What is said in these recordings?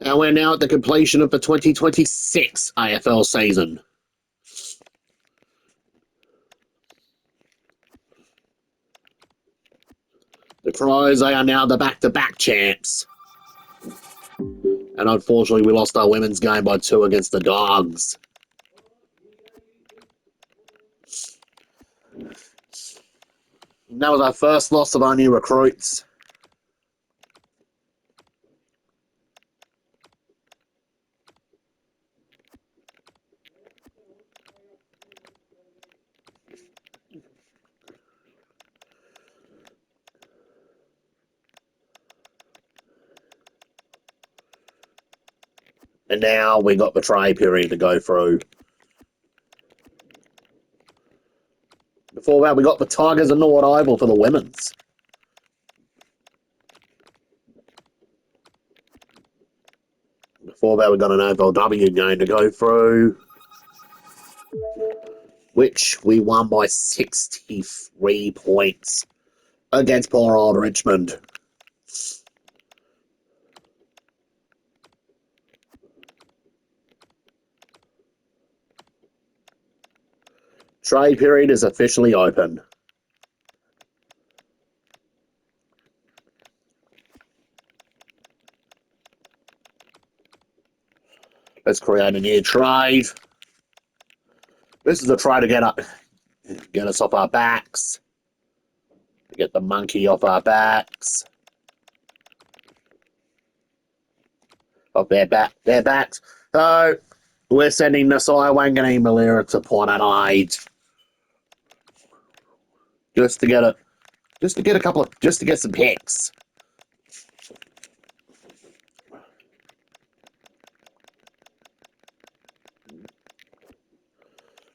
And we're now at the completion of the 2026 AFL season. The Crows, they are now the back-to-back champs. And unfortunately, we lost our women's game by 2 against the Dogs. And that was our first loss of our new recruits. And now we got the trade period to go through. Before that, we got the Tigers and Norwood Oval for the women's. Before that, we got an AFLW game to go through, which we won by 63 points against poor old Richmond. Trade period is officially open. Let's create a new trade. This is a try to get us off our backs. Get the monkey off our backs. Off their backs. So we're sending Nasai Wangani Malira to Port Adelaide. Just to get some picks.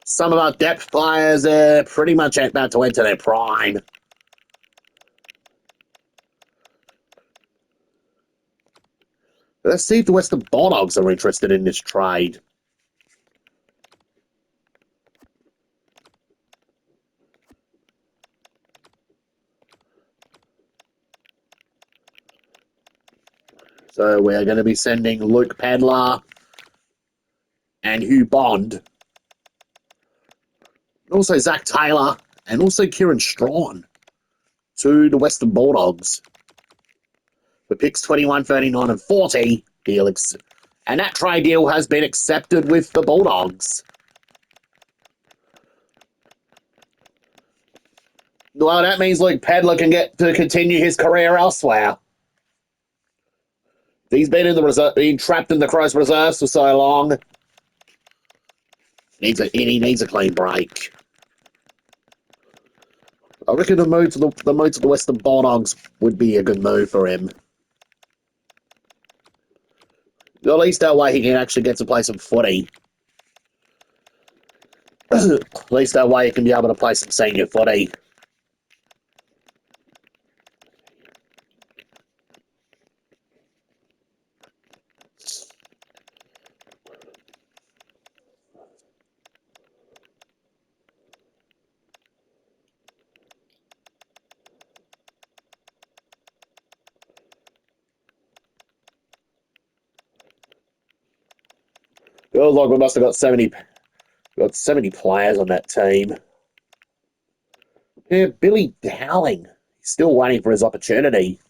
Some of our depth players are pretty much about to enter their prime. Let's see if the Western Bulldogs are interested in this trade. So we're going to be sending Luke Padler and Hugh Bond. Also Zach Taylor and also Kieran Strawn to the Western Bulldogs. The picks 21, 39 and 40. And that trade deal has been accepted with the Bulldogs. Well, that means Luke Padler can get to continue his career elsewhere. He's been been trapped in the Crows reserves for so long. He needs a clean break. I reckon the move to the Western Bulldogs would be a good move for him. At least that way he can actually get to play some footy. At least that way he can be able to play some senior footy. Feels like we must have got 70 players on that team. Yeah, Billy Dowling. He's still waiting for his opportunity.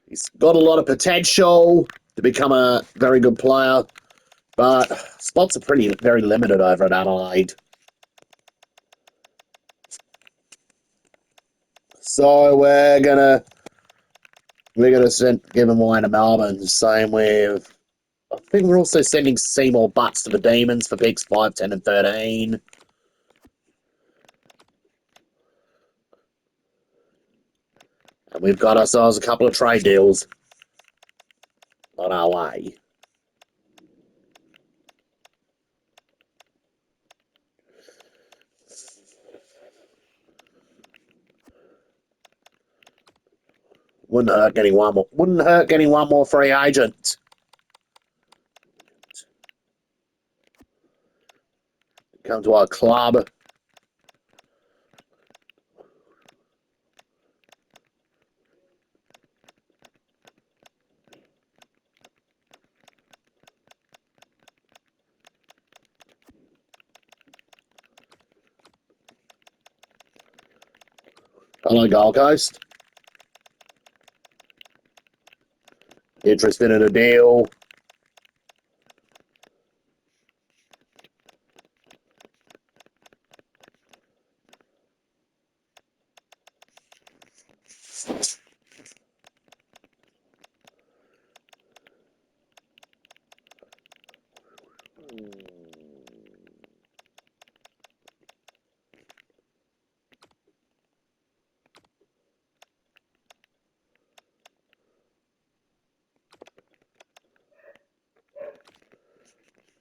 He's got a lot of potential to become a very good player, but spots are very limited over at Adelaide. So we're gonna give him away to Melbourne. Same with, I think we're also sending Seymour Butts to the Demons for picks 5, 10 and 13. And we've got ourselves a couple of trade deals on our way. Wouldn't hurt getting one more free agent. Come to our club. Hello, Gold Coast. Interested in a deal.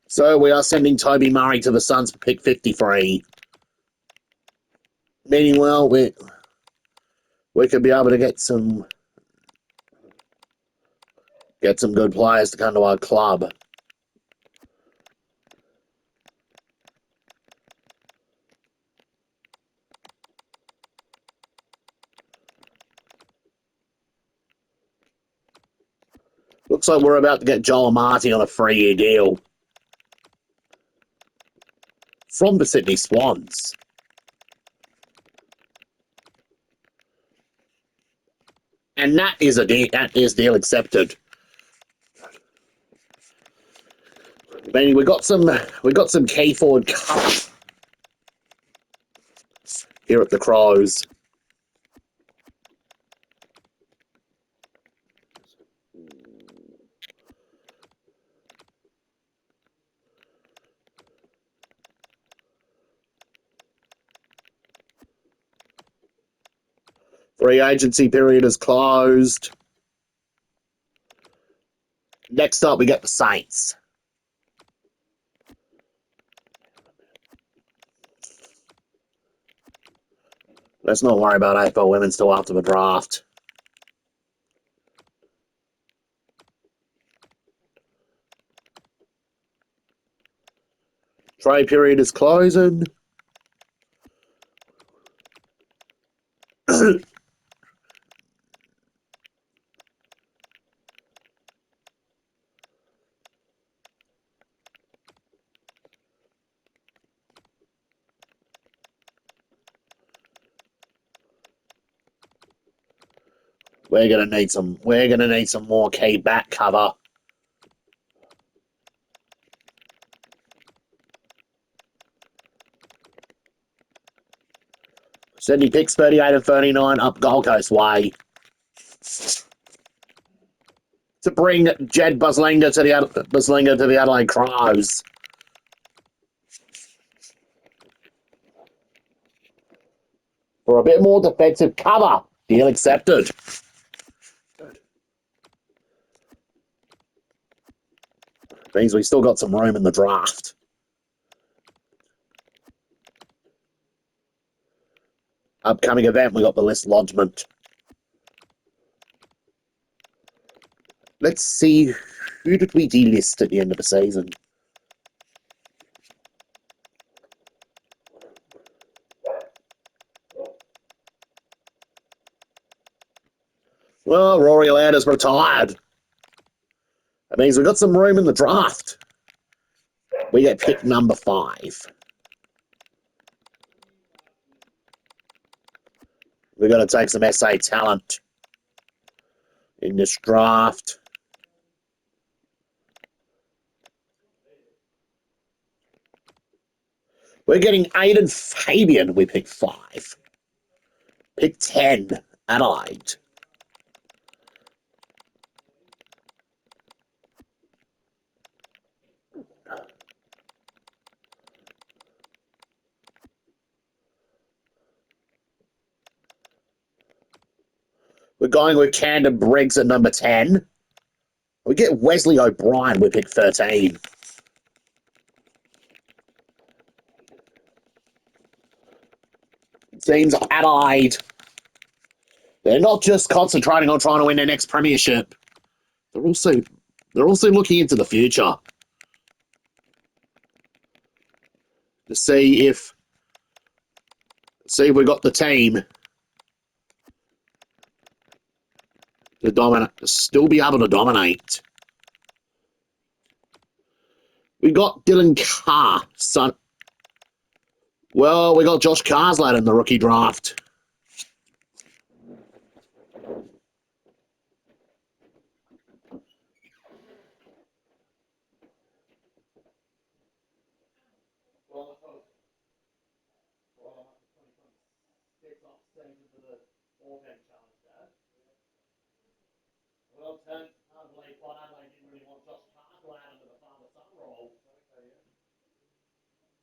So we are sending Toby Murray to the Suns for pick 53. Meaning, well, we could be able to get some good players to come to our club. Looks like we're about to get Joel Marty on a 3-year deal from the Sydney Swans. And that is deal accepted. Meaning we got some key forward cover here at the Crows. Free agency period is closed. Next up, we get the Saints. Let's not worry about AFL women till after the draft. Trade period is closing. We're gonna need some more key back cover. Sydney picks 38 and 39 up Gold Coast way to bring Jed Buslinga to the Adelaide Crows. For a bit more defensive cover. Deal accepted. Means we still got some room in the draft. Upcoming event, we got the list lodgement. Let's see, who did we delist at the end of the season? Well, Rory Laird retired. That means we've got some room in the draft. We get pick number 5. We've got to take some SA talent in this draft. We're getting Aiden Fabian. We pick 5. Pick 10, Adelaide. We're going with Camden Briggs at number 10. We get Wesley O'Brien. We pick 13. Teams Adelaide. They're not just concentrating on trying to win their next premiership. They're also looking into the future to see if we got the team to still be able to dominate. We got Dylan Carr, son. Well, we got Josh Carslade in the rookie draft. 14 challenge that. Well, Adelaide, quite Adelaide didn't really want Josh Carr to add under the father son role. Okay, yeah.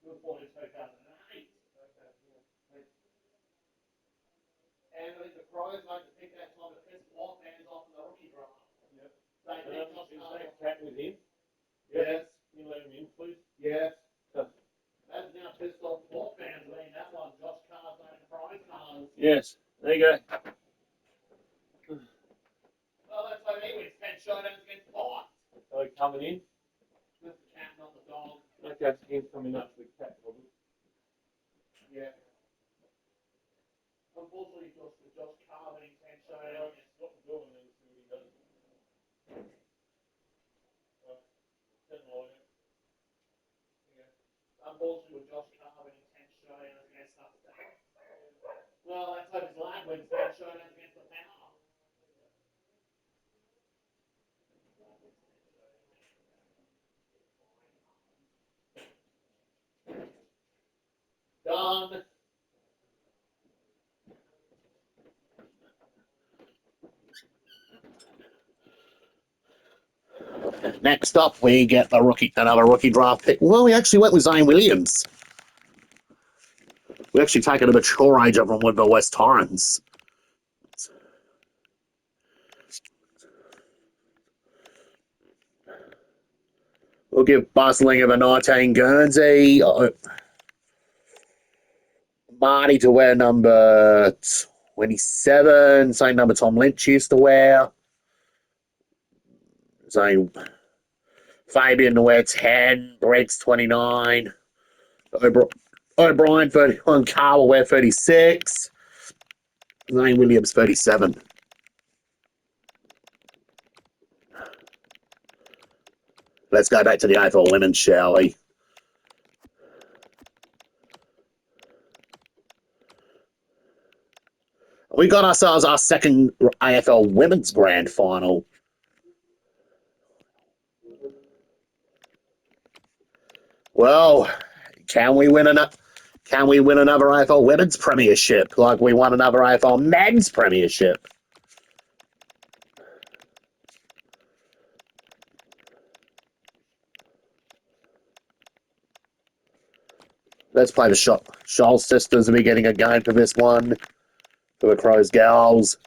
He was born in 2008. Okay, yeah. And I think the Crows like to take that time to piss Block hands off in the rookie draft. Yep. They think Josh Carr. Is that cat with him? Yes. Can you let him in, please? Yes. That's now pissed off Block fans. I mean, that one, Josh Carr's own prize cards. Yes. There you go. Well, that's what he wins. 10 showdowns against Fights. So he's coming in? That's the cat, not the dog. Okay, he's coming up to the cat, probably. Yeah. Unfortunately, Josh Carr winning 10 showdowns against what we're doing and see what he does. Unfortunately, with Josh Carr winning 10 showdowns against us. Well, let's hope his lad wins 10 showdowns against the Power. Done. Next up, we get another rookie draft pick. Well, we actually went with Zane Williams. We actually taken a mature age over from Woodville West Torrens. We'll give Bustling of a 19 Guernsey. Marty to wear number 27. Same number Tom Lynch used to wear. Same Fabian to wear 10. Brett's 29. O'Brien 31. Carl will wear 36. Zane Williams 37. Let's go back to the AFL women's, shall we? We got ourselves our second AFL women's grand final. Well, can we win another AFL women's premiership like we won another AFL men's premiership? Let's play the Scholl sisters will be getting a game for this one. For the Crows Gals.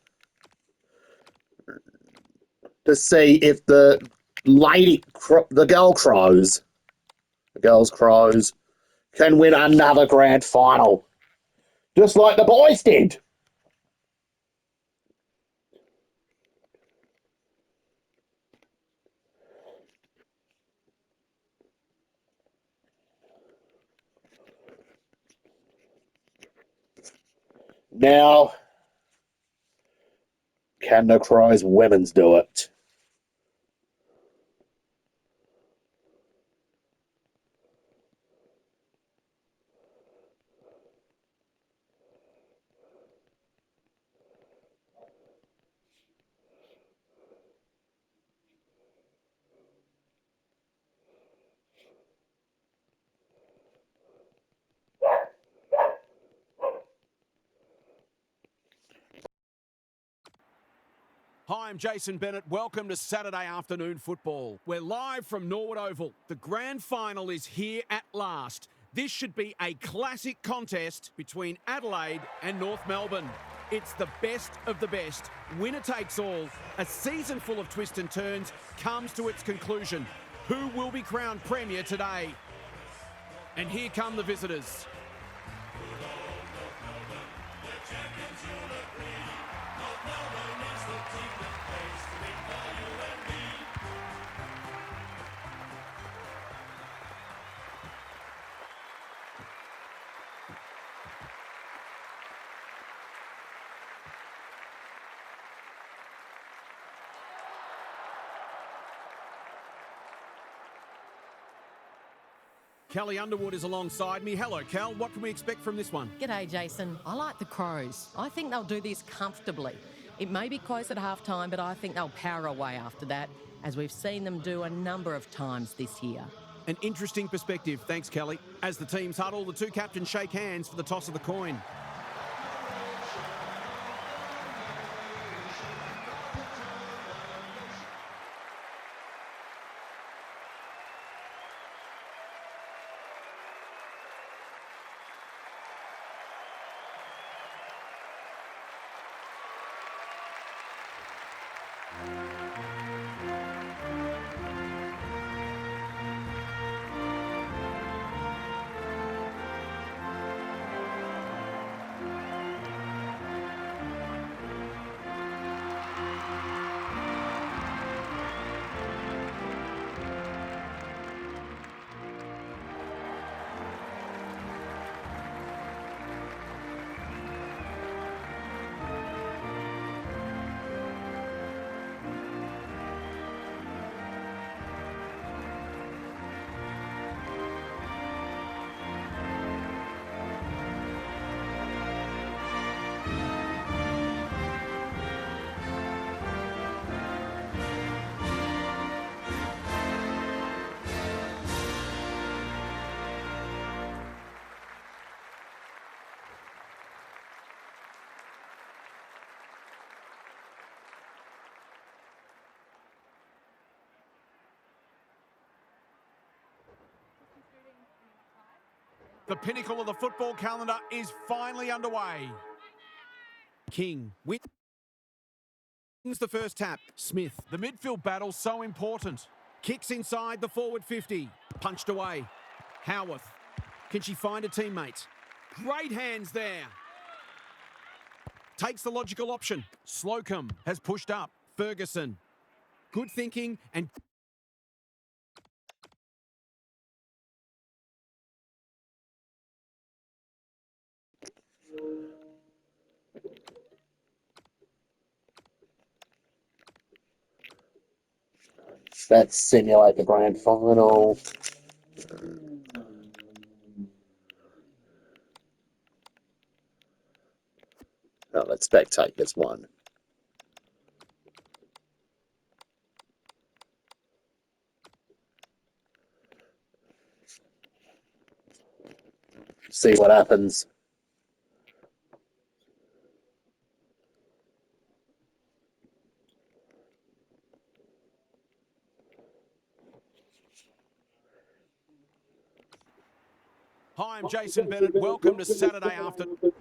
To see if the girls Crows, can win another grand final. Just like the boys did. Now, can the Crows women's do it? Hi, I'm Jason Bennett. Welcome to Saturday afternoon football. We're live from Norwood Oval. The grand final is here at last. This should be a classic contest between Adelaide and North Melbourne. It's the best of the best. Winner takes all. A season full of twists and turns comes to its conclusion. Who will be crowned premier today? And here come the visitors. Kelly Underwood is alongside me. Hello, Kel. What can we expect from this one? G'day, Jason. I like the Crows. I think they'll do this comfortably. It may be close at half-time, but I think they'll power away after that, as we've seen them do a number of times this year. An interesting perspective. Thanks, Kelly. As the teams huddle, the two captains shake hands for the toss of the coin. The pinnacle of the football calendar is finally underway. King wins the first tap. Smith, the midfield battle so important. Kicks inside the forward 50. Punched away. Howarth. Can she find a teammate? Great hands there. Takes the logical option. Slocum has pushed up. Ferguson. Good thinking and... Let's simulate the grand final. Oh, let's spectate this one. See what happens. Hi, I'm Jason Bennett. Welcome to Saturday afternoon.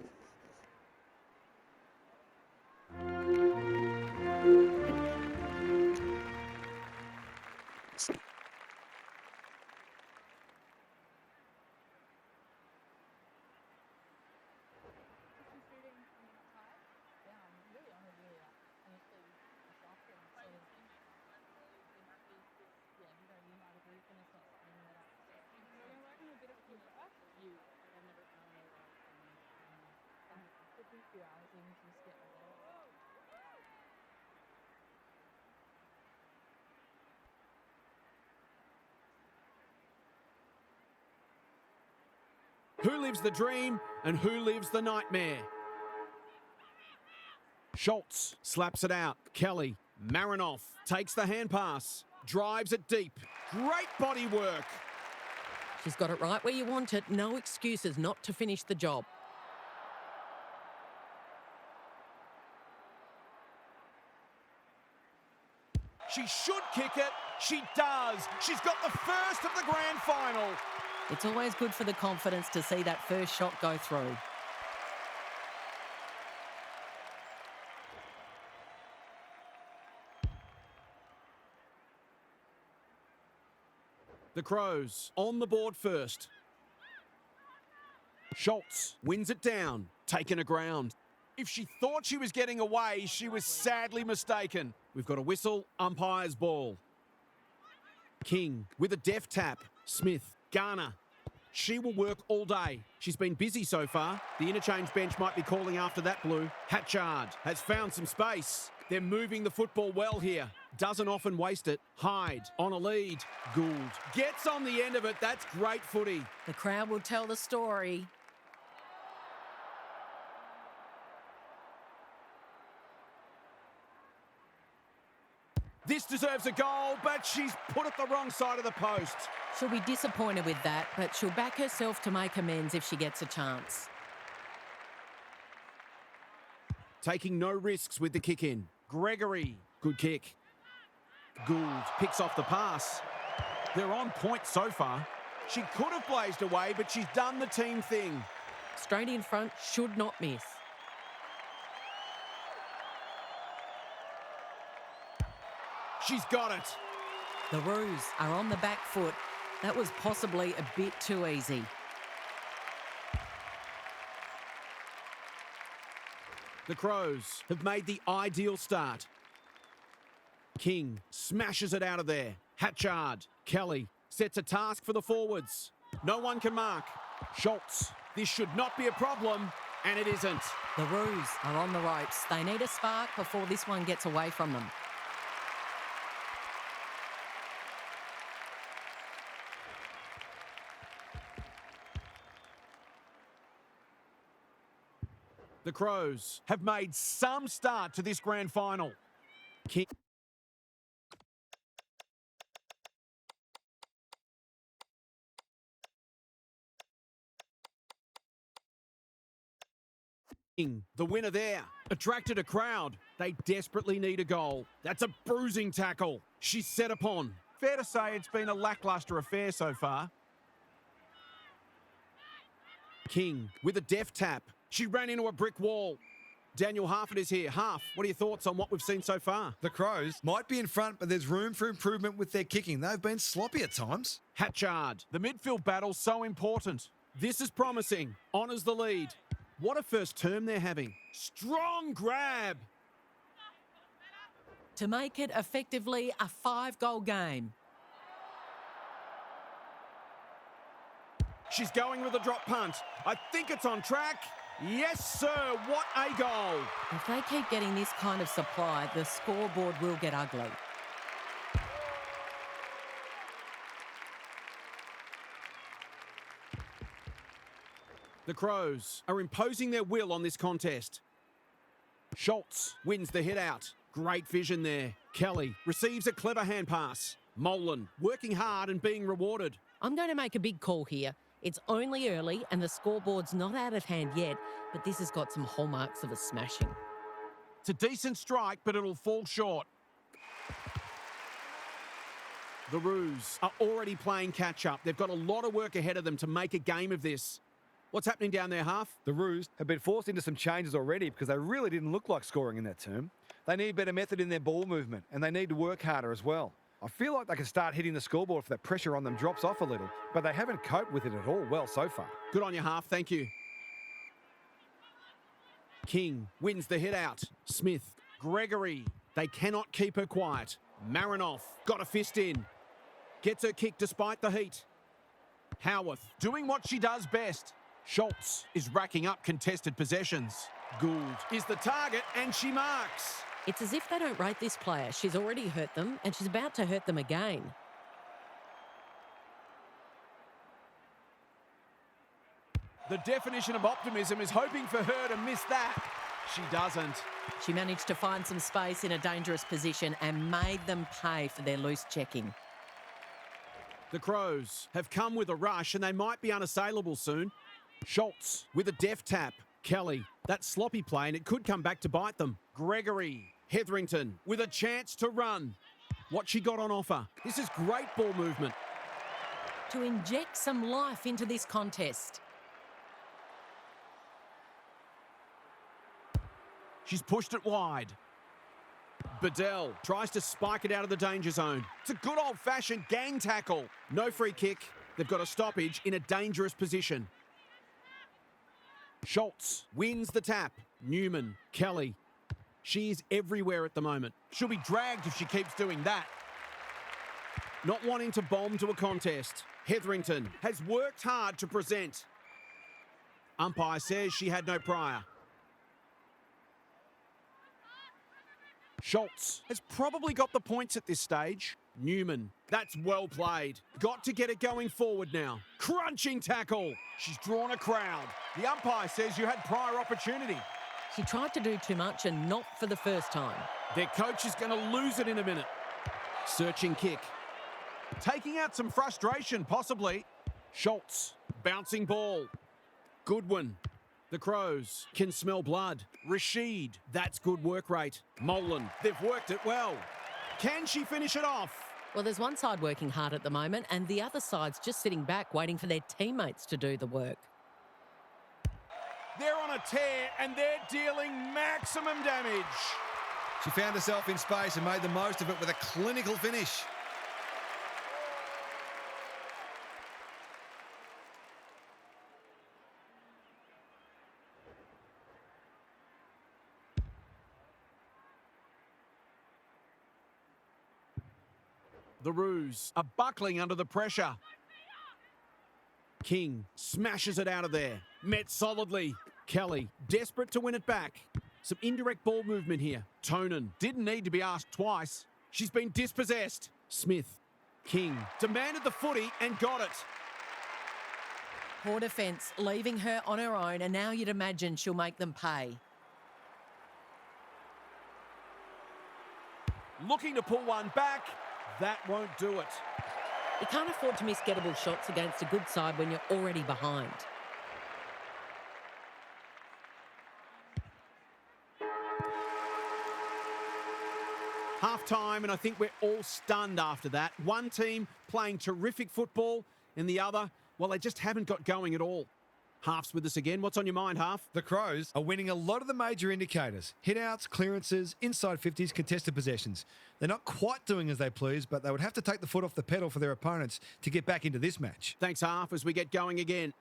Who lives the dream and who lives the nightmare? Schultz slaps it out. Kelly. Marinoff takes the hand pass. Drives it deep. Great body work. She's got it right where you want it. No excuses not to finish the job. She should kick it. She does. She's got the first of the grand final. It's always good for the confidence to see that first shot go through. The Crows on the board first. Schultz wins it down, taken a ground. If she thought she was getting away, she was sadly mistaken. We've got a whistle, umpire's ball. King with a deft tap. Smith, Garner. She will work all day. She's been busy so far. The interchange bench might be calling after that blue. Hatchard has found some space. They're moving the football well here. Doesn't often waste it. Hyde on a lead. Gould gets on the end of it. That's great footy. The crowd will tell the story. This deserves a goal, but she's put it the wrong side of the post. She'll be disappointed with that, but she'll back herself to make amends if she gets a chance. Taking no risks with the kick in. Gregory, good kick. Gould picks off the pass. They're on point so far. She could have blazed away, but she's done the team thing. Straight in front, should not miss. She's got it. The Roos are on the back foot. That was possibly a bit too easy. The Crows have made the ideal start. King smashes it out of there. Hatchard. Kelly sets a task for the forwards. No one can mark. Schultz. This should not be a problem, and it isn't. The Roos are on the ropes. They need a spark before this one gets away from them. The Crows have made some start to this grand final. King. The winner there attracted a crowd. They desperately need a goal. That's a bruising tackle. She's set upon. Fair to say it's been a lacklustre affair so far. King with a deft tap. She ran into a brick wall. Daniel Harford is here. Harf, what are your thoughts on what we've seen so far? The Crows might be in front, but there's room for improvement with their kicking. They've been sloppy at times. Hatchard. The midfield battle's so important. This is promising. Honours the lead. What a first term they're having. Strong grab. To make it effectively a 5-goal game. She's going with a drop punt. I think it's on track. Yes, sir. What a goal. If they keep getting this kind of supply, the scoreboard will get ugly. The Crows are imposing their will on this contest. Schultz wins the hit out. Great vision there. Kelly receives a clever hand pass. Molan working hard and being rewarded. I'm going to make a big call here. It's only early and the scoreboard's not out of hand yet, but this has got some hallmarks of a smashing. It's a decent strike, but it'll fall short. The Roos are already playing catch-up. They've got a lot of work ahead of them to make a game of this. What's happening down there, Harf? The Roos have been forced into some changes already because they really didn't look like scoring in that term. They need better method in their ball movement, and they need to work harder as well. I feel like they can start hitting the scoreboard if that pressure on them drops off a little, but they haven't coped with it at all well so far. Good on you, Harf. Thank you. King wins the hit out. Smith. Gregory. They cannot keep her quiet. Marinoff got a fist in. Gets her kick despite the heat. Howarth doing what she does best. Schultz is racking up contested possessions. Gould is the target and she marks. It's as if they don't rate this player. She's already hurt them and she's about to hurt them again. The definition of optimism is hoping for her to miss that. She doesn't. She managed to find some space in a dangerous position and made them pay for their loose checking. The Crows have come with a rush and they might be unassailable soon. Schultz with a deft tap. Kelly, that sloppy play and it could come back to bite them. Gregory. Hetherington with a chance to run. What she got on offer. This is great ball movement. To inject some life into this contest. She's pushed it wide. Bedell tries to spike it out of the danger zone. It's a good old-fashioned gang tackle. No free kick. They've got a stoppage in a dangerous position. Schultz wins the tap. Newman. Kelly. She is everywhere at the moment. She'll be dragged if she keeps doing that. Not wanting to bomb to a contest. Hetherington has worked hard to present. Umpire says she had no prior. Schultz has probably got the points at this stage. Newman, that's well played. Got to get it going forward now. Crunching tackle. She's drawn a crowd. The umpire says you had prior opportunity. She tried to do too much and not for the first time. Their coach is going to lose it in a minute. Searching kick. Taking out some frustration, possibly. Schultz, bouncing ball. Goodwin. The Crows can smell blood. Rashid, that's good work rate. Molan, they've worked it well. Can she finish it off? Well, there's one side working hard at the moment and the other side's just sitting back waiting for their teammates to do the work. They're on a tear and they're dealing maximum damage. She found herself in space and made the most of it with a clinical finish. The Roos are buckling under the pressure. King smashes it out of there. Met solidly. Kelly, desperate to win it back. Some indirect ball movement here. Tonin didn't need to be asked twice. She's been dispossessed. Smith. King demanded the footy and got it. Poor defence, leaving her on her own, and now you'd imagine she'll make them pay. Looking to pull one back. That won't do it. You can't afford to miss gettable shots against a good side when you're already behind. Half time, and I think we're all stunned after that. One team playing terrific football, and the other, well, they just haven't got going at all. Half's with us again. What's on your mind, Half? The Crows are winning a lot of the major indicators. Hit-outs, clearances, inside 50s, contested possessions. They're not quite doing as they please, but they would have to take the foot off the pedal for their opponents to get back into this match. Thanks, Half, as we get going again.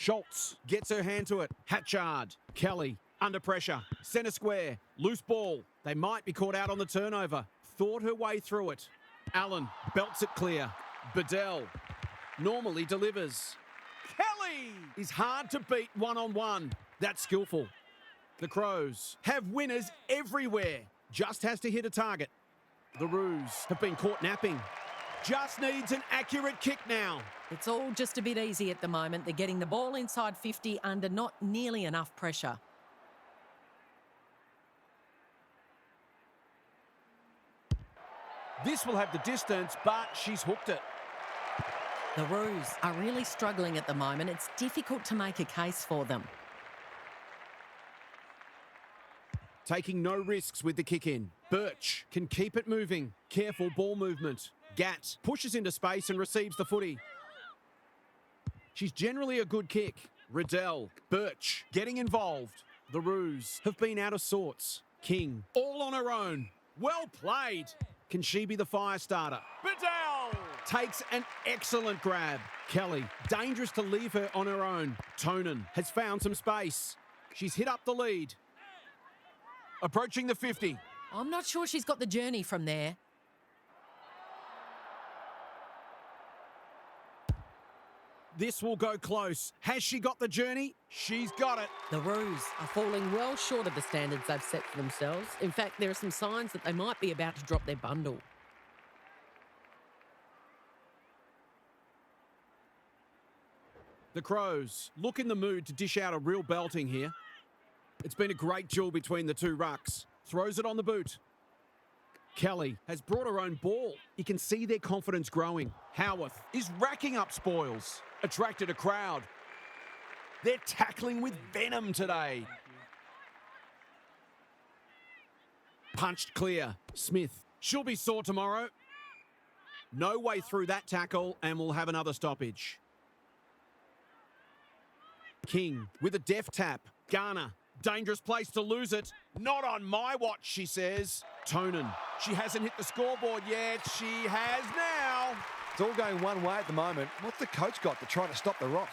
Schultz gets her hand to it. Hatchard. Kelly under pressure. Centre square. Loose ball. They might be caught out on the turnover. Thought her way through it. Allen belts it clear. Bedell normally delivers. Kelly is hard to beat one-on-one. That's skillful. The Crows have winners everywhere. Just has to hit a target. The Roos have been caught napping. Just needs an accurate kick now. It's all just a bit easy at the moment. They're getting the ball inside 50 under not nearly enough pressure. This will have the distance, but she's hooked it. The Roos are really struggling at the moment. It's difficult to make a case for them. Taking no risks with the kick in. Birch can keep it moving. Careful ball movement. Gatt pushes into space and receives the footy. She's generally a good kick. Riddell. Birch getting involved. The Roos have been out of sorts. King all on her own. Well played. Can she be the fire starter? Bedell takes an excellent grab. Kelly, dangerous to leave her on her own. Tonin has found some space. She's hit up the lead. Approaching the 50. I'm not sure she's got the journey from there. This will go close. Has she got the journey? She's got it. The Roos are falling well short of the standards they've set for themselves. In fact, there are some signs that they might be about to drop their bundle. The Crows look in the mood to dish out a real belting here. It's been a great duel between the two rucks. Throws it on the boot. Kelly has brought her own ball. You can see their confidence growing. Howarth is racking up spoils. Attracted a crowd. They're tackling with venom today. Punched clear. Smith. She'll be sore tomorrow. No way through that tackle, and we'll have another stoppage. King with a deft tap. Garner. Dangerous place to lose it. Not on my watch, she says. Tonin. She hasn't hit the scoreboard yet. She has now. It's all going one way at the moment. What's the coach got to try to stop the rot?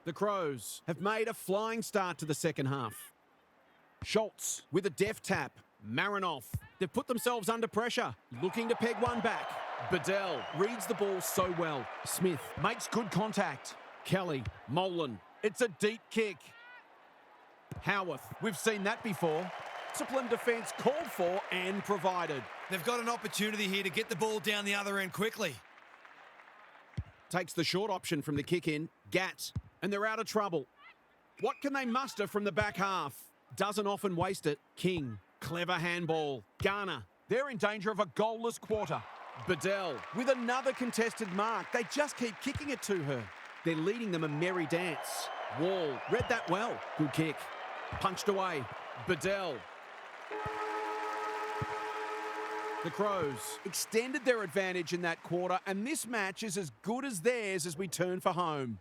The Crows have made a flying start to the second half. Schultz with a deft tap. Marinoff. They've put themselves under pressure. Looking to peg one back. Bedell reads the ball so well. Smith makes good contact. Kelly. Molan. It's a deep kick. Howarth. We've seen that before. Disciplined defence called for and provided. They've got an opportunity here to get the ball down the other end quickly. Takes the short option from the kick in. Gat. And they're out of trouble. What can they muster from the back half? Doesn't often waste it. King. Clever handball. Garner. They're in danger of a goalless quarter. Bedell with another contested mark. They just keep kicking it to her. They're leading them a merry dance. Wall. Read that well. Good kick. Punched away. Bedell. The Crows extended their advantage in that quarter, and this match is as good as theirs as we turn for home.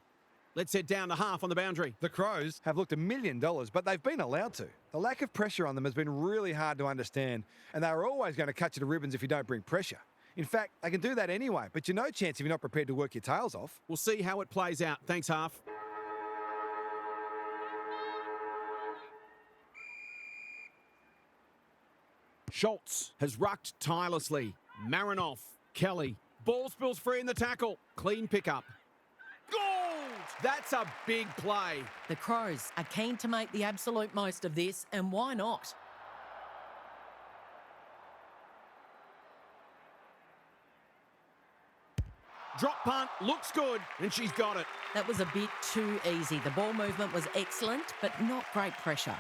Let's head down to half on the boundary. The Crows have looked $1 million, but they've been allowed to. The lack of pressure on them has been really hard to understand, and they're always going to cut you to ribbons if you don't bring pressure. In fact, they can do that anyway, but you're no chance if you're not prepared to work your tails off. We'll see how it plays out. Thanks, half. Schultz has rucked tirelessly. Marinoff. Kelly. Ball spills free in the tackle. Clean pickup. Gold! That's a big play. The Crows are keen to make the absolute most of this, and why not? Drop punt, looks good, and she's got it. That was a bit too easy. The ball movement was excellent, but not great pressure.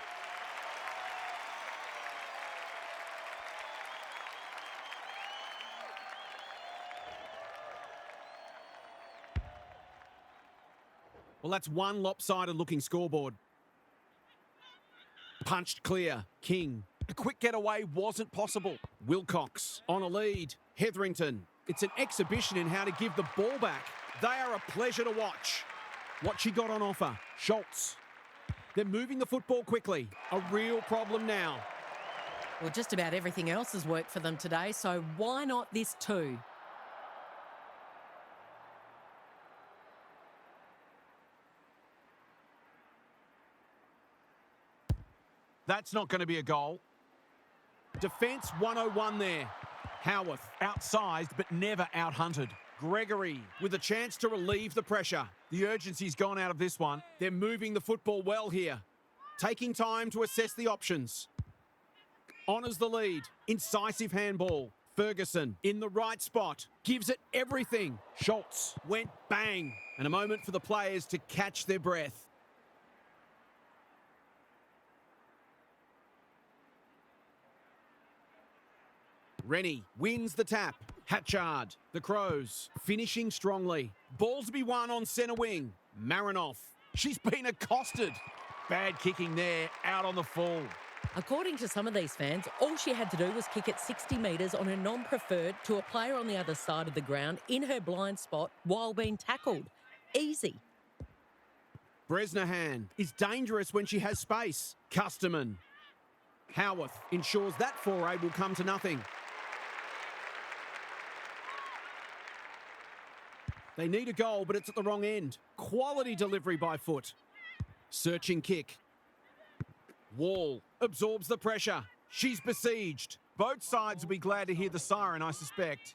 Well, that's one lopsided looking scoreboard. Punched clear. King. A quick getaway wasn't possible. Wilcox on a lead. Hetherington. It's an exhibition in how to give the ball back. They are a pleasure to watch. What she got on offer. Schultz. They're moving the football quickly. A real problem now. Well, just about everything else has worked for them today, so why not this too? That's not going to be a goal. Defence 101 there. Howarth outsized but never out-hunted. Gregory with a chance to relieve the pressure. The urgency's gone out of this one. They're moving the football well here. Taking time to assess the options. Honours the lead. Incisive handball. Ferguson in the right spot. Gives it everything. Schultz went bang. And a moment for the players to catch their breath. Rennie wins the tap. Hatchard, the Crows, finishing strongly. Ball's to be won on centre wing. Marinoff, she's been accosted. Bad kicking there, out on the full. According to some of these fans, all she had to do was kick it 60 metres on a non-preferred to a player on the other side of the ground in her blind spot while being tackled. Easy. Bresnahan is dangerous when she has space. Custerman. Howarth ensures that foray will come to nothing. They need a goal, but it's at the wrong end. Quality delivery by foot. Searching kick. Wall absorbs the pressure. She's besieged. Both sides will be glad to hear the siren, I suspect.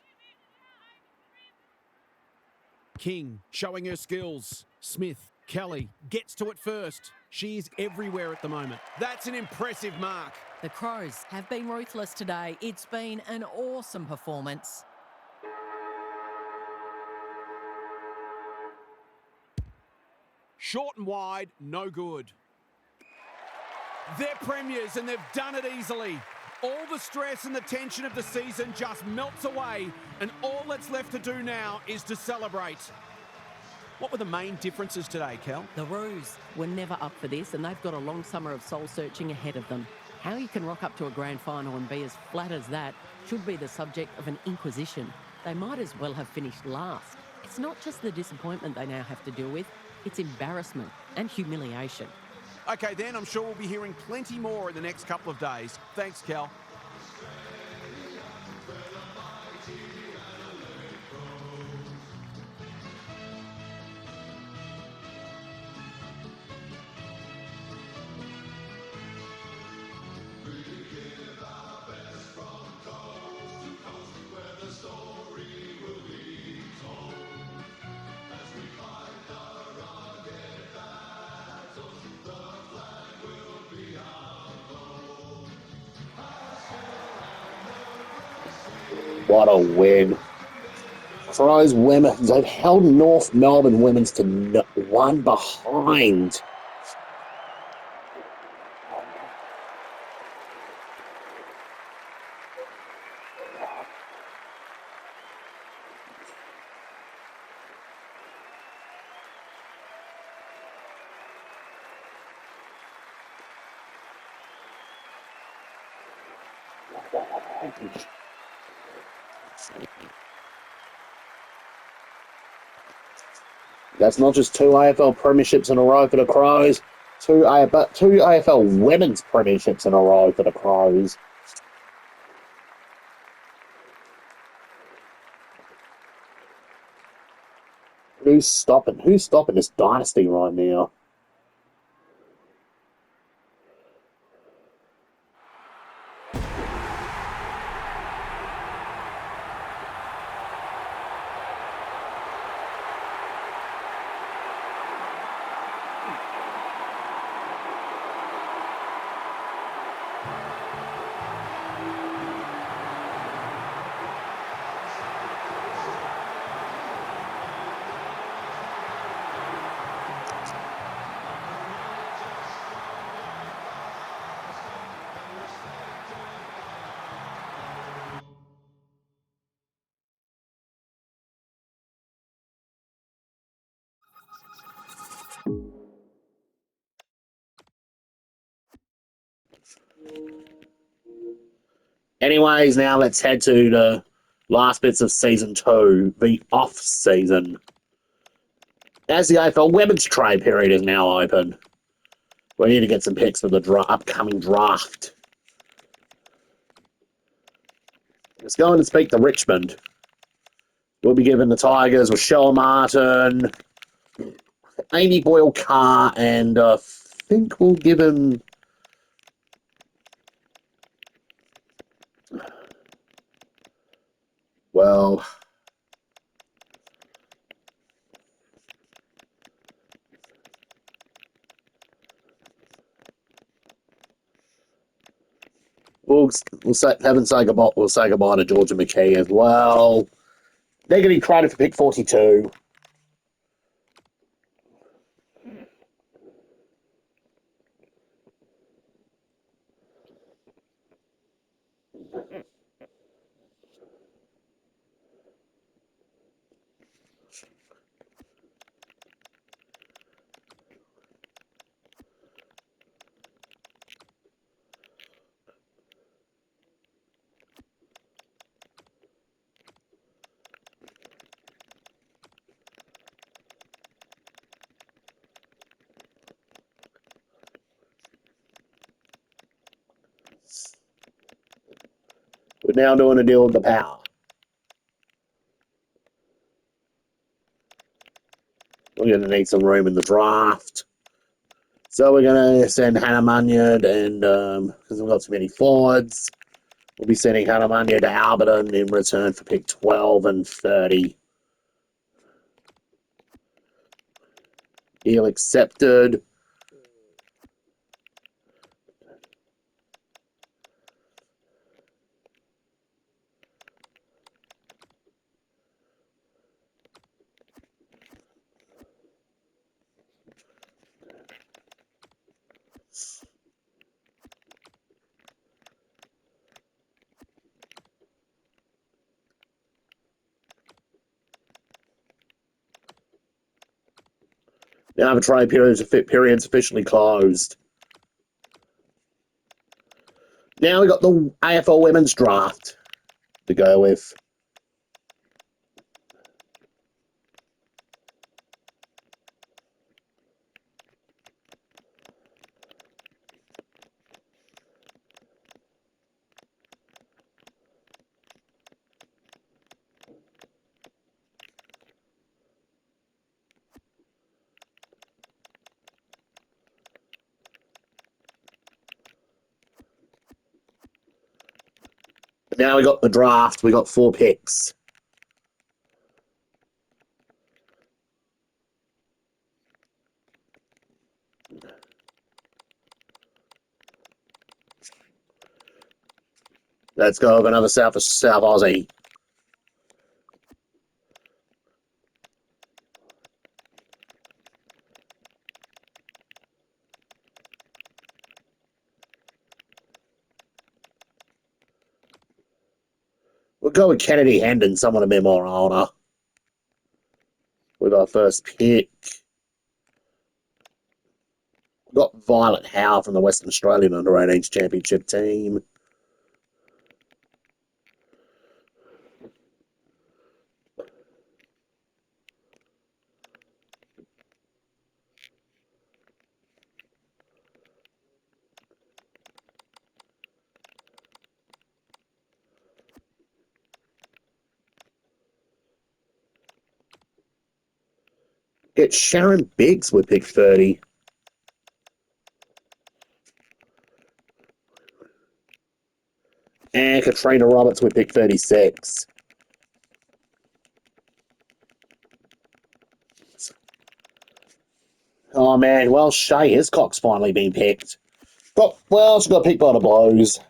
King showing her skills. Smith, Kelly gets to it first. She's everywhere at the moment. That's an impressive mark. The Crows have been ruthless today. It's been an awesome performance. Short and wide, no good. They're premiers and they've done it easily. All the stress and the tension of the season just melts away, and all that's left to do now is to celebrate. What were the main differences today, Kel? The Roos were never up for this, and they've got a long summer of soul-searching ahead of them. How you can rock up to a grand final and be as flat as that should be the subject of an inquisition. They might as well have finished last. It's not just the disappointment they now have to deal with, it's embarrassment and humiliation. Okay, then I'm sure we'll be hearing plenty more in the next couple of days. Thanks, Kel. What a win. Crows women, they've held North Melbourne women's to 1 behind. That's not just 2 AFL premierships in a row for the Crows, 2 AFL women's premierships in a row for the Crows. Who's stopping this dynasty right now? Anyways, now let's head to the last bits of season 2, the off season. As the AFL women's trade period is now open, we need to get some picks for the upcoming draft. Let's go in and speak to Richmond. We'll be giving the Tigers Rochelle Martin, Amy Boyle Carr, and I think we'll give him. Well, we'll say goodbye. We'll say goodbye to Georgia McKee as well. They're going to be traded for pick 42. We're now doing a deal with the Power. We're going to need some room in the draft. So we're going to send Hannah Munyard, and because we've got so many forwards, we'll be sending Hannah Munyard to Alberton in return for pick 12 and 30. Deal accepted. Now the trade period's officially closed. Now we got the AFL Women's Draft to go with. Now we got the draft. We got 4 picks. Let's go with another South Aussie. We'll go with Kennedy Hendon, someone a bit more older, with our first pick. We've got Violet Howe from the Western Australian Under-18s Championship team. Get Sharon Biggs with pick 30. And Katrina Roberts with pick 36. Oh man, well, Shay Hiscock's finally been picked. She got picked by the Blues.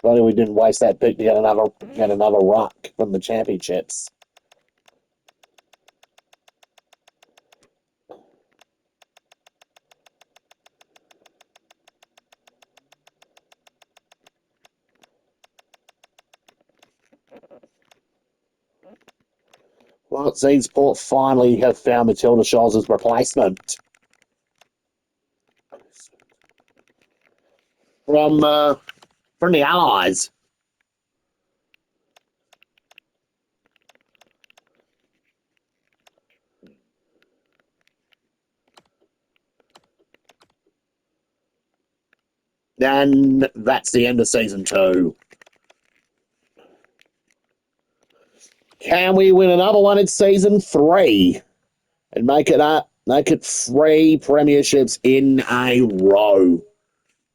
But we didn't waste that pick to get another ruck from the championships. Well, it seems Port finally have found Matilda Scholes' replacement. From the Allies. And that's the end of season 2. Can we win another one in season 3 and make it 3 premierships in a row?